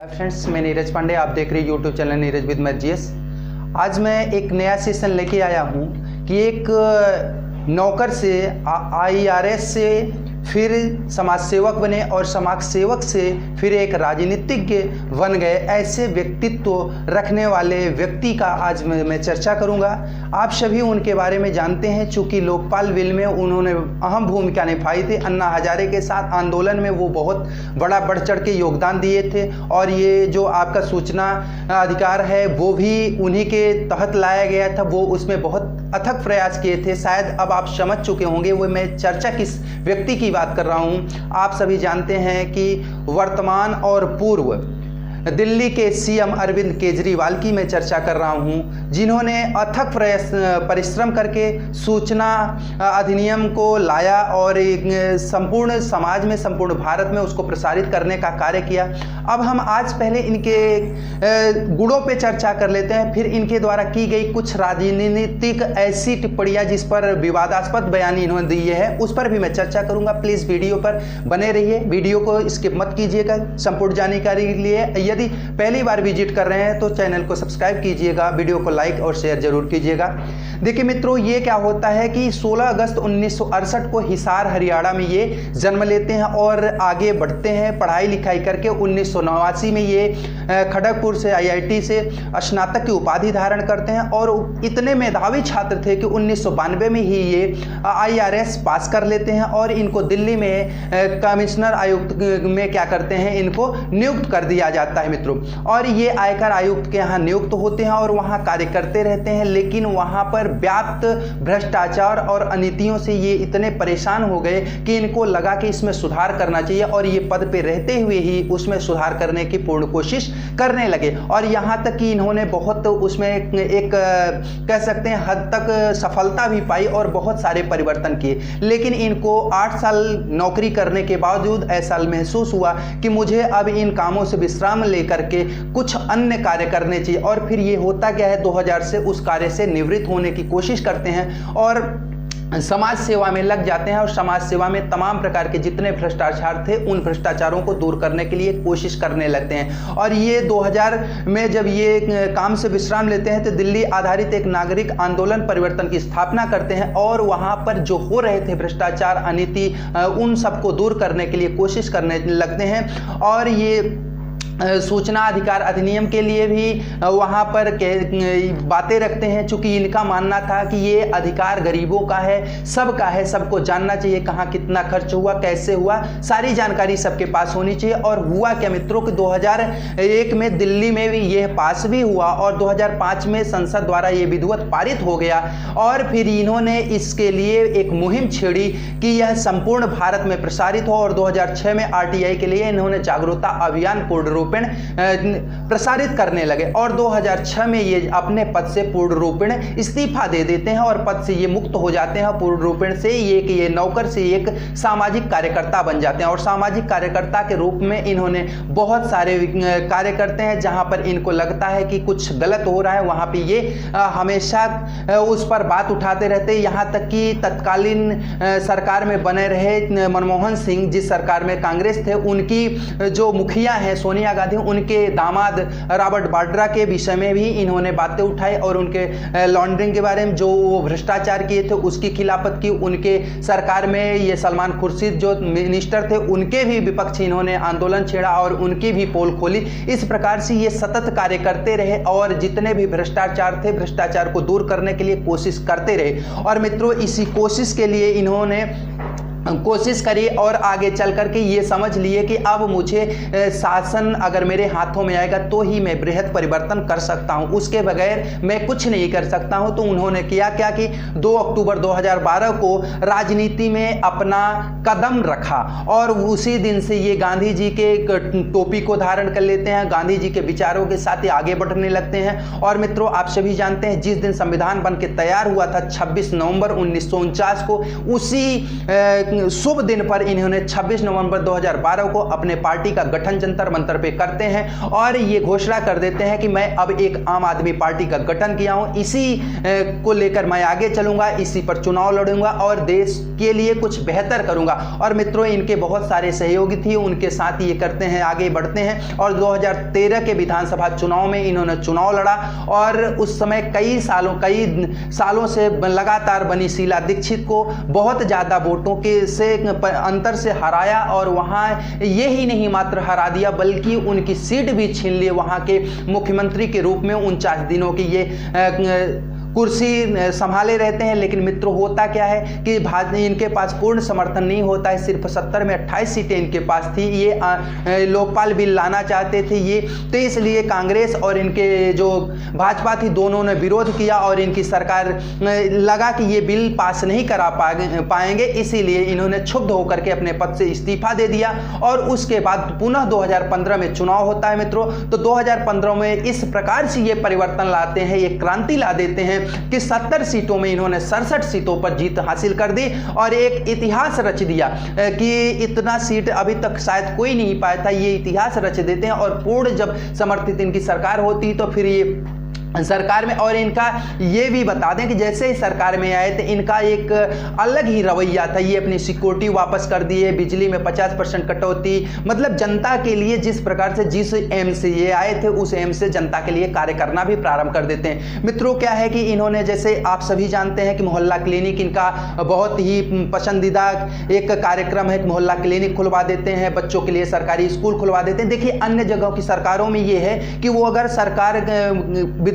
Friends, मैं नीरज पांडे, आप देख रहे हैं YouTube channel Neeraj with math GS. आज मैं एक नया सेशन लेके आया हूँ कि एक नौकर से आईआरएस से फिर समाज सेवक बने और समाज सेवक से फिर एक राजनीतिज्ञ बन गए, ऐसे व्यक्तित्व रखने वाले व्यक्ति का आज मैं चर्चा करूंगा। आप सभी उनके बारे में जानते हैं, चूँकि लोकपाल बिल में उन्होंने अहम भूमिका निभाई थी। अन्ना हजारे के साथ आंदोलन में वो बहुत बड़ा बढ़ चढ़ के योगदान दिए थे और ये जो आपका सूचना अधिकार है वो भी उन्हीं के तहत लाया गया था। वो उसमें बहुत अथक प्रयास किए थे। शायद अब आप समझ चुके होंगे वो मैं चर्चा किस व्यक्ति की बात कर रहा हूं। आप सभी जानते हैं कि वर्तमान और पूर्व दिल्ली के सीएम अरविंद केजरीवाल की मैं चर्चा कर रहा हूं, जिन्होंने अथक परिश्रम करके सूचना अधिनियम को लाया और संपूर्ण समाज में, संपूर्ण भारत में उसको प्रसारित करने का कार्य किया। अब हम आज पहले इनके गुणों पे चर्चा कर लेते हैं, फिर इनके द्वारा की गई कुछ राजनीतिक ऐसी टिप्पणियां जिस पर विवादास्पद बयान इन्होंने दिए हैं उस पर भी मैं चर्चा करूंगा। प्लीज़ वीडियो पर बने रहिए, वीडियो को स्किप मत कीजिएगा। संपूर्ण जानकारी के लिए यदि पहली बार विजिट कर रहे हैं तो चैनल को सब्सक्राइब कीजिएगा, वीडियो को लाइक और शेयर जरूर कीजिएगा। देखिए मित्रों, ये क्या होता है कि 16 अगस्त 1968 को हिसार हरियाणा में ये जन्म लेते हैं और आगे बढ़ते हैं पढ़ाई लिखाई करके। 1989 में ये खड़गपुर से आईआईटी से स्नातक की उपाधि धारण करते हैं और इतने मेधावी छात्र थे कि 1992 में ही ये आईआरएस पास कर लेते हैं और इनको दिल्ली में कमिश्नर आयुक्त में क्या करते हैं, इनको नियुक्त कर दिया जाता है मित्रों। और ये आयकर आयुक्त के यहाँ नियुक्त होते हैं और वहाँ कार्य करते रहते हैं, लेकिन वहाँ पर व्याप्त भ्रष्टाचार और अनीतियों से ये इतने परेशान हो गए कि इनको लगा कि इसमें सुधार करना चाहिए और ये पद पे रहते हुए ही उसमें सुधार करने की पूर्ण कोशिश करने लगे। और यहाँ तक कि इन्होंने बहुत उसमें एक कह सकते हैं हद तक सफलता भी पाई और बहुत सारे परिवर्तन किए। लेकिन इनको 8 साल नौकरी करने के बावजूद ऐसा महसूस हुआ कि मुझे अब इन कामों से विश्राम लेकर के कुछ अन्य कार्य करने चाहिए। और फिर ये होता क्या है, 2000 से उस कार्य से निवृत्त होने की कोशिश करते हैं और समाज सेवा में लग जाते हैं और समाज सेवा में तमाम प्रकार के जितने भ्रष्टाचार थे उन भ्रष्टाचारों को दूर करने के लिए कोशिश करने लगते हैं। और ये 2000 में जब ये काम से विश्राम लेते हैं तो दिल्ली आधारित एक नागरिक आंदोलन परिवर्तन की स्थापना करते हैं और वहाँ पर जो हो रहे थे भ्रष्टाचार, अनीति, उन सबको दूर करने के लिए कोशिश करने लगते हैं। और ये सूचना अधिकार अधिनियम के लिए भी वहाँ पर बातें रखते हैं, चूँकि इनका मानना था कि ये अधिकार गरीबों का है, सबका है, सबको जानना चाहिए कहाँ कितना खर्च हुआ, कैसे हुआ, सारी जानकारी सबके पास होनी चाहिए। और हुआ क्या मित्रों कि 2001 में दिल्ली में भी ये पास भी हुआ और 2005 में संसद द्वारा ये विधिवत पारित हो गया। और फिर इन्होंने इसके लिए एक मुहिम छेड़ी कि यह संपूर्ण भारत में प्रसारित हो और 2006 में आरटीआई के लिए इन्होंने जागरूकता अभियान पूर्ण रूपेण प्रसारित करने लगे और 2006 में ये अपने पद से पूर्ण रूपेण इस्तीफा दे देते हैं और पद से ये मुक्त हो जाते हैं पूर्ण रूपेण से। ये नौकर से एक सामाजिक कार्यकर्ता बन जाते हैं और सामाजिक कार्यकर्ता के रूप में इन्होंने बहुत सारे कार्य करते हैं। जहां पर इनको लगता है कि कुछ गलत हो रहा है वहां पे ये हमेशा उस पर बात उठाते रहते। यहाँ तक कि तत्कालीन सरकार में बने रहे मनमोहन सिंह, जिस सरकार में कांग्रेस थे, उनकी जो मुखिया है सोनिया गांधी, उनके दामाद रॉबर्ट वाड्रा के विषय में भी इन्होंने बातें उठाई और उनके लॉन्ड्रिंग के बारे में जो वो भ्रष्टाचार किए थे उसकी खिलाफत की। उनके सरकार में ये सलमान खुर्शीद जो मिनिस्टर थे उनके भी विपक्ष इन्होंने आंदोलन छेड़ा और उनकी भी पोल खोली। इस प्रकार से ये सतत कार्य करते रहे और जितने भी भ्रष्टाचार थे भ्रष्टाचार को दूर करने के लिए कोशिश करते रहे। और मित्रों, इसी कोशिश के लिए इन्होंने कोशिश करी और आगे चल करके ये समझ लिए कि अब मुझे शासन अगर मेरे हाथों में आएगा तो ही मैं बृहद परिवर्तन कर सकता हूं, उसके बगैर मैं कुछ नहीं कर सकता हूं। तो उन्होंने किया क्या कि 2 अक्टूबर 2012 को राजनीति में अपना कदम रखा और उसी दिन से ये गांधी जी के टोपी को धारण कर लेते हैं, गांधी जी के विचारों के साथ ही आगे बढ़ने लगते हैं। और मित्रों, आप सभी जानते हैं जिस दिन संविधान बन के तैयार हुआ था 26 नवंबर 1949 को, उसी शुभ दिन पर इन्होंने 26 नवंबर 2012 को अपने पार्टी का गठन जंतर मंतर पे करते हैं और ये घोषणा कर देते हैं कि मैं अब एक आम आदमी पार्टी का गठन किया हूं, इसी को लेकर मैं आगे चलूंगा, इसी पर चुनाव लड़ूंगा और देश के लिए कुछ बेहतर करूंगा। और मित्रों, इनके बहुत सारे सहयोगी थे, उनके साथ ये करते हैं, आगे बढ़ते हैं और 2013 के विधानसभा चुनाव में इन्होंने चुनाव लड़ा और उस समय कई सालों से लगातार बनी शीला दीक्षित को बहुत ज्यादा वोटों के से अंतर से हराया और वहां ये ही नहीं मात्र हरा दिया बल्कि उनकी सीट भी छीन ली। वहां के मुख्यमंत्री के रूप में 49 दिनों की ये कुर्सी संभाले रहते हैं। लेकिन मित्रों, होता क्या है कि इनके पास पूर्ण समर्थन नहीं होता है, सिर्फ 70 में 28 सीटें इनके पास थी। ये लोकपाल बिल लाना चाहते थे ये, तो इसलिए कांग्रेस और इनके जो भाजपा थी दोनों ने विरोध किया और इनकी सरकार लगा कि ये बिल पास नहीं करा पाएंगे, इसीलिए इन्होंने क्षुब्ध होकर के अपने पद से इस्तीफा दे दिया। और उसके बाद पुनः 2015 में चुनाव होता है मित्रों। तो 2015 में इस प्रकार से ये परिवर्तन लाते हैं, ये क्रांति ला देते हैं कि 70 सीटों में इन्होंने 67 सीटों पर जीत हासिल कर दी और एक इतिहास रच दिया कि इतना सीट अभी तक शायद कोई नहीं पाया था। ये इतिहास रच देते हैं और पूर्ण जब समर्थित इनकी सरकार होती तो फिर ये सरकार में, और इनका ये भी बता दें कि जैसे ही सरकार में आए थे इनका एक अलग ही रवैया था। ये अपनी सिक्योरिटी वापस कर दिए, बिजली में 50% कटौती, मतलब जनता के लिए जिस प्रकार से जिस एम से ये आए थे उस एम से जनता के लिए कार्य करना भी प्रारंभ कर देते हैं। मित्रों, क्या है कि इन्होंने, जैसे आप सभी जानते हैं कि मोहल्ला क्लिनिक इनका बहुत ही पसंदीदा एक कार्यक्रम है। मोहल्ला क्लिनिक खुलवा देते हैं, बच्चों के लिए सरकारी स्कूल खुलवा देते हैं। देखिए, अन्य जगहों की सरकारों में ये है कि वो अगर सरकार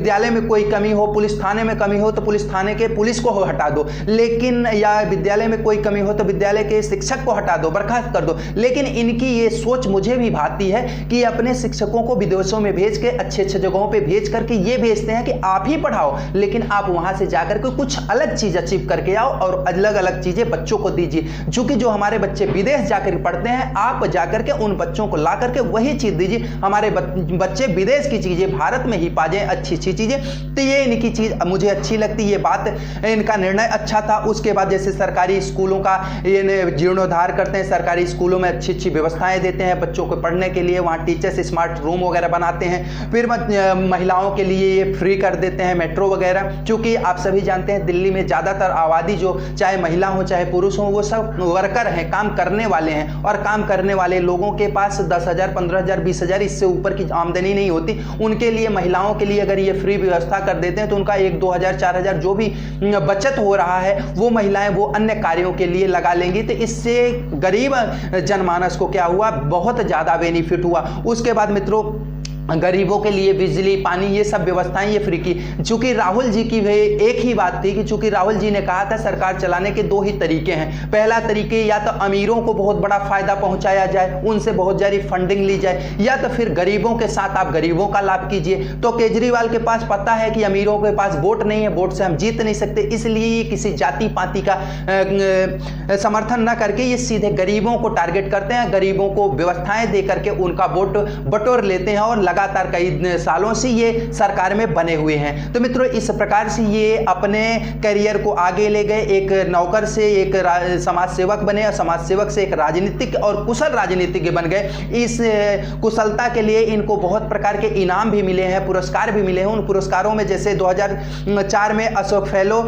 विद्यालय में कोई कमी हो, पुलिस थाने में कमी हो तो पुलिस थाने के पुलिस को हटा दो, लेकिन या विद्यालय में कोई कमी हो तो विद्यालय के शिक्षक को हटा दो, बर्खास्त कर दो। लेकिन इनकी ये सोच मुझे भी भाती है कि अपने शिक्षकों को विदेशों में भेज के अच्छे जगहों पे भेज करके ये भेजते हैं कि आप ही पढ़ाओ, लेकिन आप वहां से जाकर के कुछ अलग चीज अचीव करके आओ और अलग अलग चीजें बच्चों को दीजिए। चूंकि जो हमारे बच्चे विदेश जाकर पढ़ते हैं, आप जाकर के उन बच्चों को ला करके वही चीज दीजिए। हमारे बच्चे विदेश की चीजें भारत में ही पा जाए, अच्छी चीजें। तो ये इनकी चीज मुझे अच्छी लगती, ये बात, इनका निर्णय अच्छा था। उसके बाद जैसे सरकारी स्कूलों का ये जीर्णोद्धार करते हैं, सरकारी स्कूलों में अच्छी अच्छी व्यवस्थाएं देते हैं बच्चों को पढ़ने के लिए, वहाँ टीचर्स स्मार्ट रूम वगैरह बनाते हैं। फिर महिलाओं के लिए ये फ्री कर देते हैं मेट्रो वगैरह, क्योंकि आप सभी जानते हैं दिल्ली में ज़्यादातर आबादी जो चाहे महिला हो चाहे पुरुष हो वो सब वर्कर हैं, काम करने वाले हैं, और काम करने वाले लोगों के पास 10,000 15,000 20,000 इससे ऊपर की आमदनी नहीं होती। उनके लिए, महिलाओं के लिए अगर ये फ्री व्यवस्था कर देते हैं तो उनका 1 2,000 4,000 जो भी बचत हो रहा है वो महिलाएं वो अन्य कार्यों के लिए लगा लेंगी। तो इससे गरीब जनमानस को क्या हुआ, बहुत ज्यादा बेनिफिट हुआ। उसके बाद मित्रों, गरीबों के लिए बिजली पानी ये सब व्यवस्थाएं ये फ्री की। चूंकि राहुल जी की एक ही बात थी कि चूंकि राहुल जी ने कहा था सरकार चलाने के 2 ही तरीके हैं। पहला तरीके या तो अमीरों को बहुत बड़ा फायदा पहुंचाया जाए, उनसे बहुत सारी फंडिंग ली जाए, या तो फिर गरीबों के साथ आप गरीबों का लाभ कीजिए। तो केजरीवाल के पास पता है कि अमीरों के पास वोट नहीं है, वोट से हम जीत नहीं सकते, इसलिए किसी जाति पाति का समर्थन न करके ये सीधे गरीबों को टारगेट करते हैं, गरीबों को व्यवस्थाएं दे करके उनका वोट बटोर लेते हैं और लगातार कई सालों से ये सरकार में बने हुए हैं। तो मित्रों, इस प्रकार से ये अपने करियर को आगे ले गए, एक नौकर से एक समाज सेवक बने और समाज सेवक से एक राजनीतिक और कुशल राजनीतिज्ञ बन गए। इस कुशलता के लिए इनको बहुत प्रकार के इनाम भी मिले हैं, पुरस्कार भी मिले हैं। उन पुरस्कारों में जैसे 2004 में अशोक फेलो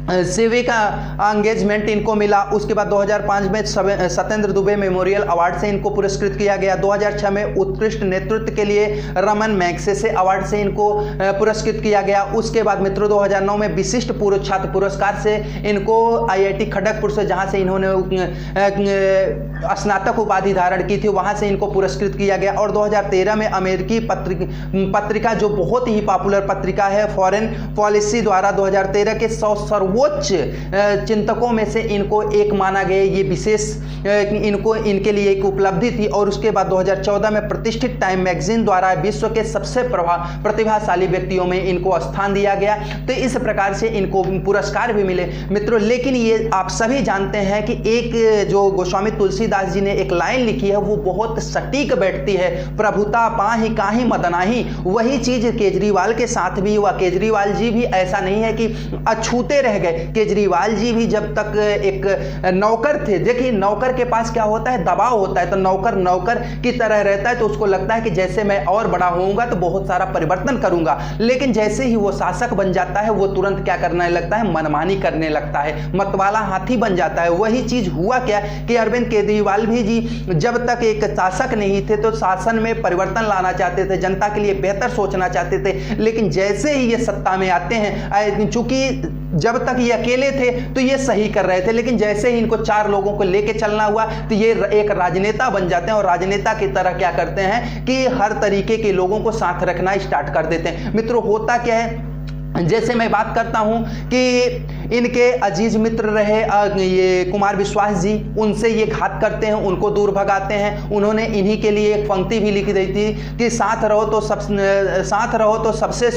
सिविक एंगेजमेंट इनको मिला। उसके बाद 2005 में सत्येंद्र दुबे मेमोरियल अवार्ड से इनको पुरस्कृत किया गया। 2006 में उत्कृष्ट नेतृत्व के लिए रमन मैग्सेसे अवार्ड से इनको पुरस्कृत किया गया। उसके बाद मित्रों 2009 में विशिष्ट पूर्व छात्र पुरस्कार से इनको IIT खड़गपुर से, जहां से इन्होंने स्नातक उपाधि धारण की थी, वहां से इनको पुरस्कृत किया गया। और 2013 में अमेरिकी पत्रिका जो बहुत ही पॉपुलर पत्रिका है फॉरेन पॉलिसी द्वारा 2013 के 100 सर्वोच्च चिंतकों में से इनको एक माना गया। ये विशेष इनके लिए एक उपलब्धि थी। और उसके बाद 2014 में प्रतिष्ठित टाइम मैगजीन द्वारा विश्व के सबसे प्रतिभाशाली व्यक्तियों में इनको स्थान दिया गया। तो इस प्रकार से इनको पुरस्कार भी मिले मित्रों। लेकिन ये आप सभी जानते हैं कि एक जो गोस्वामी तुलसीदास जी ने एक लाइन लिखी है वो बहुत सटीक बैठती है, प्रभुता पाहि काहि मदनाहि। वही चीज केजरीवाल के साथ भी हुआ। केजरीवाल जी भी ऐसा नहीं है कि अछूते रह गए। केजरीवाल जी भी जब तक एक नौकर थे, देखिए नौकर के पास क्या होता है, दबाव होता है, तो नौकर नौकर की तरह रहता है, तो उसको लगता है कि जैसे मैं और बड़ा होऊंगा तो बहुत सारा परिवर्तन करूंगा। लेकिन जैसे ही वो शासक बन जाता है वो तुरंत क्या करने लगता है, मनमानी करने लगता है, मतवाला हाथी बन जाता है। वही चीज हुआ क्या कि अरविंद केजरीवाल भी जी जब तक एक शासक नहीं थे तो शासन में परिवर्तन लाना चाहते थे, जनता के लिए बेहतर सोचना चाहते थे। लेकिन जैसे ही ये सत्ता में आते हैं, चूंकि जब तक ये अकेले थे तो ये सही कर रहे थे, लेकिन जैसे ही इनको 4 लोगों को लेके चलना हुआ तो ये एक राजनेता बन जाते हैं और राजनेता की तरह क्या करते हैं कि हर तरीके के लोगों को साथ रखना स्टार्ट कर देते हैं। मित्रों होता क्या है, जैसे मैं बात करता हूं कि इनके अजीज मित्र रहे ये कुमार विश्वास जी, उनसे ये घात करते हैं, उनको दूर भगाते हैं। उन्होंने इन्हीं के लिए एक पंक्ति भी लिखी दी थी कि साथ रहो तो सबसे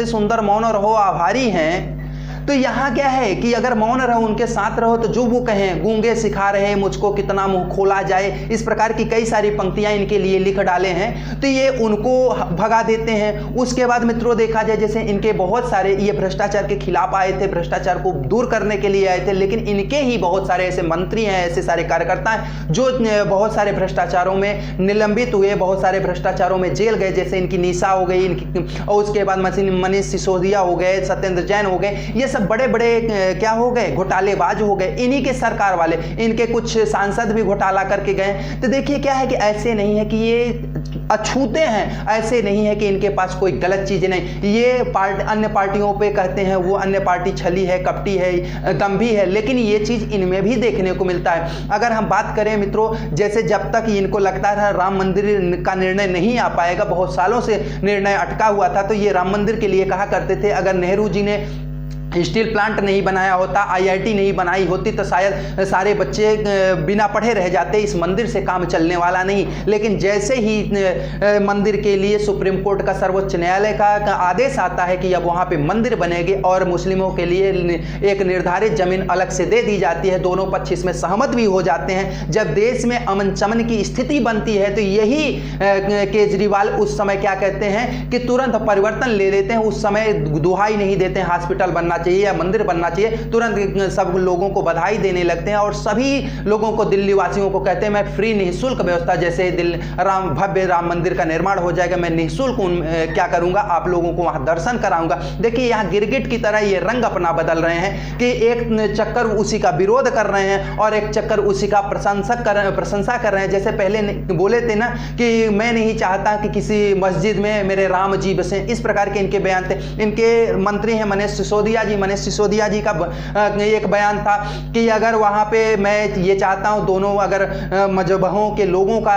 सुंदर मौन रहो आभारी हैं। तो यहाँ क्या है कि अगर मौन रहो, उनके साथ रहो, तो जो वो कहें, गूंगे सिखा रहे मुझको कितना मुंह खोला जाए, इस प्रकार की कई सारी पंक्तियां इनके लिए लिख डाले हैं, तो ये उनको भगा देते हैं। उसके बाद मित्रों देखा जाए, जैसे इनके बहुत सारे ये भ्रष्टाचार के खिलाफ आए थे, भ्रष्टाचार को दूर करने के लिए आए थे, लेकिन इनके ही बहुत सारे ऐसे मंत्री हैं, ऐसे सारे कार्यकर्ता हैं जो बहुत सारे भ्रष्टाचारों में निलंबित हुए, बहुत सारे भ्रष्टाचारों में जेल गए। जैसे इनकी निशा हो गई, इनकी, और उसके बाद मनीष सिसोदिया हो गए, सत्येंद्र जैन हो गए, ये सब बड़े बड़े क्या हो गए, घोटालेबाज हो गए। इन्हीं के सरकार वाले, इनके कुछ सांसद भी घोटाला करके गए। तो देखिए क्या है कि ऐसे नहीं है कि ये अछूते हैं, ऐसे नहीं है कि इनके पास कोई गलत चीज नहीं। ये अन्य पार्टियों पे कहते हैं वो अन्य पार्टी छली है, कपटी है, दम्भी है, लेकिन ये चीज इनमें भी देखने को मिलता है। अगर हम बात करें मित्रों, जैसे जब तक इनको लगता था राम मंदिर का निर्णय नहीं आ पाएगा, बहुत सालों से निर्णय अटका हुआ था, तो ये राम मंदिर के लिए कहा करते थे अगर नेहरू जी ने स्टील प्लांट नहीं बनाया होता, आईआईटी नहीं बनाई होती, तो शायद सारे बच्चे बिना पढ़े रह जाते, इस मंदिर से काम चलने वाला नहीं। लेकिन जैसे ही मंदिर के लिए सुप्रीम कोर्ट का, सर्वोच्च न्यायालय का आदेश आता है कि अब वहाँ पे मंदिर बनेंगे और मुस्लिमों के लिए एक निर्धारित जमीन अलग से दे दी जाती है, दोनों पक्ष इसमें सहमत भी हो जाते हैं। जब देश में अमन चमन की स्थिति बनती है तो यही केजरीवाल उस समय क्या कहते हैं कि तुरंत परिवर्तन ले लेते हैं। उस समय दुहाई नहीं देते हैं हॉस्पिटल बनना चाहिए या मंदिर बनना चाहिए, तुरंत सब लोगों को बधाई देने लगते हैं और सभी लोगों को, दिल्ली वासियों को कहते हैं मैं फ्री निःशुल्क व्यवस्था, जैसे भव्य राम मंदिर का निर्माण हो जाएगा, मैं निःशुल्क क्या करूंगा, आप लोगों को वहां दर्शन कराऊंगा। देखिए यहाँ गिरगिट की तरह ये रंग अपना बदल रहे हैं कि एक चक्कर उसी का विरोध कर रहे हैं और एक चक्कर उसी का प्रशंसा कर रहे हैं। जैसे पहले बोले थे ना कि मैं नहीं चाहता कि किसी मस्जिद में मेरे राम जी बसे, इस प्रकार के इनके बयान थे। इनके मंत्री हैं मनीष सिसोदिया जी का एक बयान था कि अगर वहां पे मैं ये चाहता हूं दोनों अगर मजहबों के लोगों का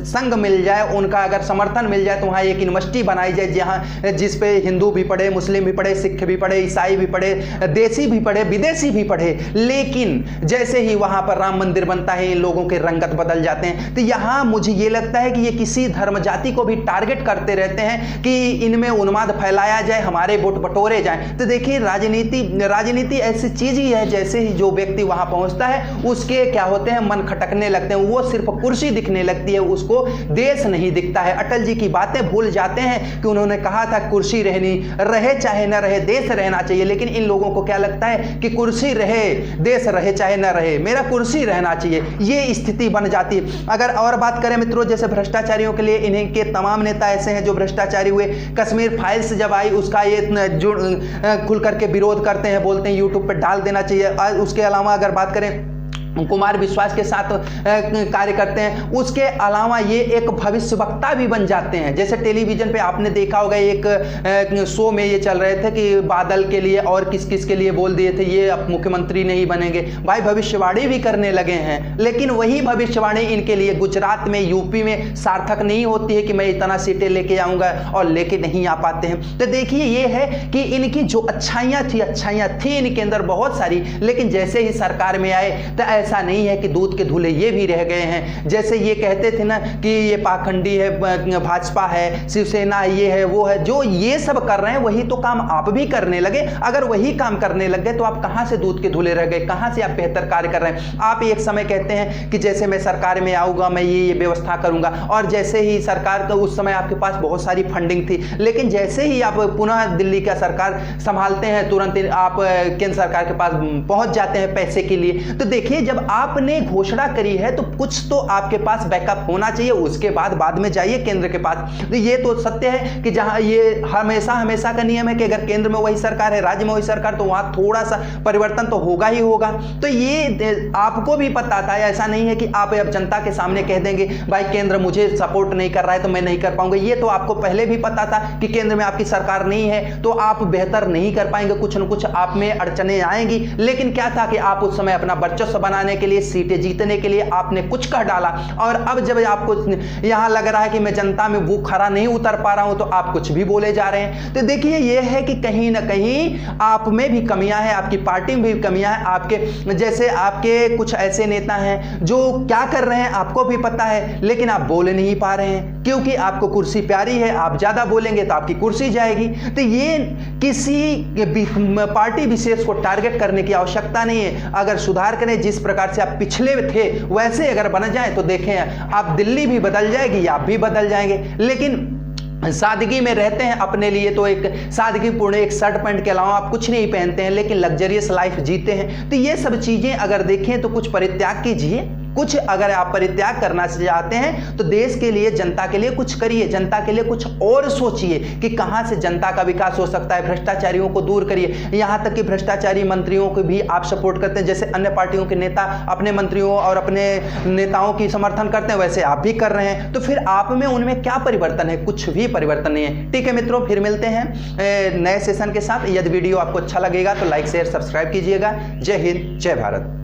संग मिल जाए, उनका अगर समर्थन मिल जाए, तो वहां एक यूनिवर्सिटी बनाई जाए जहां जिस पे हिंदू भी पढ़े, मुस्लिम भी पढ़े, सिख भी पढ़े, ईसाई भी पढ़े, देसी भी पढ़े, विदेशी भी पढ़े। लेकिन जैसे ही वहां पर राम मंदिर बनता है इन लोगों के रंगत बदल जाते हैं। तो यहां मुझे ये लगता है कि ये किसी धर्म जाति को भी टारगेट करते रहते हैं कि इनमें उन्माद फैलाया जाए, हमारे वोट बटोरे जाए। तो देखिए राजनीति ऐसी चीज ही है, जैसे ही जो व्यक्ति वहां पहुंचता है उसके क्या होते हैं, मन खटकने लगते हैं, वो सिर्फ कुर्सी दिखने लगती है, उसको देश नहीं दिखता है। अटल जी की बातें भूल जाते हैं कि उन्होंने कहा था कुर्सी रहे चाहे न रहे, देश रहना चाहिए। लेकिन इन लोगों को क्या लगता है कि कुर्सी रहे, देश रहे चाहे न रहे, मेरा कुर्सी रहना चाहिए, ये स्थिति बन जाती है। अगर और बात करें मित्रों, जैसे भ्रष्टाचारियों के लिए इन्हीं के तमाम नेता ऐसे हैं जो भ्रष्टाचारी हुए। कश्मीर फाइल्स जब आई उसका ये खुल करके विरोध करते हैं, बोलते हैं यूट्यूब पे डाल देना चाहिए। उसके अलावा अगर बात करें कुमार विश्वास के साथ कार्य करते हैं, उसके अलावा ये एक भविष्यवक्ता भी बन जाते हैं। जैसे टेलीविजन पे आपने देखा होगा एक शो में ये चल रहे थे कि बादल के लिए और किस किस के लिए बोल दिए थे ये अब मुख्यमंत्री नहीं बनेंगे, भाई भविष्यवाणी भी करने लगे हैं। लेकिन वही भविष्यवाणी इनके लिए गुजरात में, यूपी में सार्थक नहीं होती है कि मैं इतना सीटें लेके आऊंगा, और लेके नहीं आ पाते हैं। तो देखिए ये है कि इनकी जो अच्छाइयाँ थी इनके अंदर बहुत सारी, लेकिन जैसे ही सरकार में आए तो ऐसा नहीं है कि दूध के धुले ये भी रह गए हैं। जैसे ये कहते थे ना कि ये पाखंडी है, भाजपा है, शिवसेना है, ये है वो है, जो ये सब कर रहे हैं वही तो काम आप भी करने लगे। अगर वही काम करने लग गए तो आप कहां से दूध के धुले रह गए, कहां से आप बेहतर कार्य कर रहे हैं। आप एक समय कहते हैं कि जैसे मैं सरकार में आऊंगा मैं ये व्यवस्था करूंगा, और जैसे ही सरकार का उस समय आपके पास बहुत सारी फंडिंग थी, लेकिन जैसे ही आप पुनः दिल्ली का सरकार संभालते हैं तुरंत आप केंद्र सरकार के पास पहुंच जाते हैं पैसे के लिए। तो देखिए, जब आपने घोषणा करी है तो कुछ तो आपके पास बैकअप होना चाहिए, उसके बाद में जाइए केंद्र के पास। तो ये तो सत्य है कि जहां ये हमेशा का नियम है कि अगर केंद्र में वही सरकार है, राज्य में वही सरकार, तो वहां थोड़ा सा परिवर्तन तो होगा ही होगा। तो ये आपको भी पता था, ऐसा नहीं है कि आप अब जनता के सामने कह देंगे भाई केंद्र मुझे सपोर्ट नहीं कर रहा है तो मैं नहीं कर पाऊंगा। ये तो आपको पहले भी पता था कि केंद्र में आपकी सरकार नहीं है तो आप बेहतर नहीं कर पाएंगे, कुछ न कुछ आप में अड़चने आएंगी। लेकिन क्या था कि आप उस समय अपना वर्चस्व बनाने के लिए, सीटें जीतने के लिए आपने कुछ कह डाला, और अब जब आपको यहां लग रहा है कि मैं जनता में वो खरा नहीं उतर पा रहा हूं तो आप कुछ भी बोले जा रहे हैं। तो देखिए, ये है कि कहीं ना कहीं आप में भी कमियां हैं, आपकी पार्टी में भी कमियां हैं। आपके जैसे आपके कुछ ऐसे नेता हैं जो क्या कर रहे हैं आपको भी पता है, लेकिन आप बोल नहीं पा रहे हैं क्योंकि आपको कुर्सी प्यारी है। आप ज्यादा बोलेंगे तो आपकी कुर्सी जाएगी। तो ये किसी पार्टी विशेष को टारगेट करने की आवश्यकता नहीं है। अगर सुधार करें, जिस प्रकार से आप पिछले थे वैसे अगर बन जाए तो देखें आप दिल्ली भी बदल जाएगी, आप भी बदल जाएंगे। लेकिन सादगी में रहते हैं, अपने लिए तो एक सादगीपूर्ण एक शर्ट पैंट के अलावा आप कुछ नहीं पहनते हैं, लेकिन लग्जरियस लाइफ जीते हैं। तो ये सब चीजें अगर देखें तो कुछ परित्याग कीजिए। कुछ अगर आप परित्याग करना चाहते हैं तो देश के लिए, जनता के लिए कुछ करिए, जनता के लिए कुछ और सोचिए कि कहां से जनता का विकास हो सकता है। भ्रष्टाचारियों को दूर करिए। यहां तक कि भ्रष्टाचारी मंत्रियों को भी आप सपोर्ट करते हैं, जैसे अन्य पार्टियों के नेता अपने मंत्रियों और अपने नेताओं की समर्थन करते हैं वैसे आप भी कर रहे हैं। तो फिर आप में उनमें क्या परिवर्तन है? कुछ भी परिवर्तन नहीं है। ठीक है मित्रों, फिर मिलते हैं नए सेशन के साथ। यदि वीडियो आपको अच्छा लगेगा तो लाइक शेयर सब्सक्राइब कीजिएगा। जय हिंद, जय भारत।